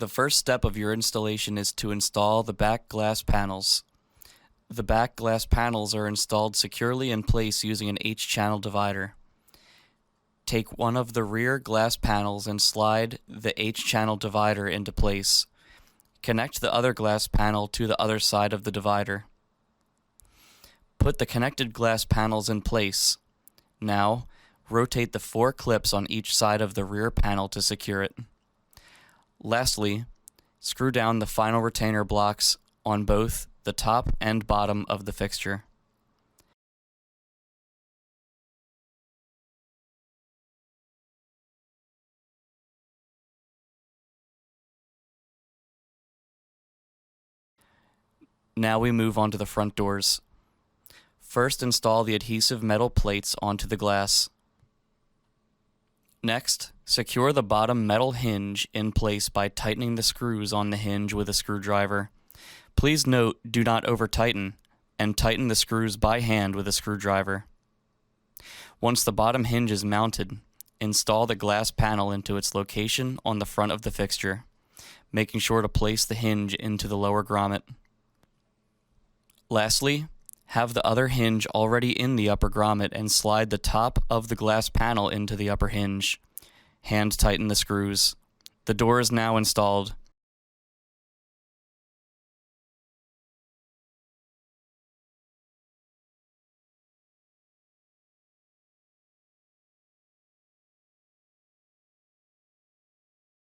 The first step of your installation is to install the back glass panels. The back glass panels are installed securely in place using an H-channel divider. Take one of the rear glass panels and slide the H-channel divider into place. Connect the other glass panel to the other side of the divider. Put the connected glass panels in place. Now, rotate the 4 clips on each side of the rear panel to secure it. Lastly, screw down the final retainer blocks on both the top and bottom of the fixture. Now we move on to the front doors. First, install the adhesive metal plates onto the glass. Next, secure the bottom metal hinge in place by tightening the screws on the hinge with a screwdriver. Please note, do not over-tighten, and tighten the screws by hand with a screwdriver. Once the bottom hinge is mounted, install the glass panel into its location on the front of the fixture, making sure to place the hinge into the lower grommet. Lastly, have the other hinge already in the upper grommet and slide the top of the glass panel into the upper hinge. Hand tighten the screws. The door is now installed.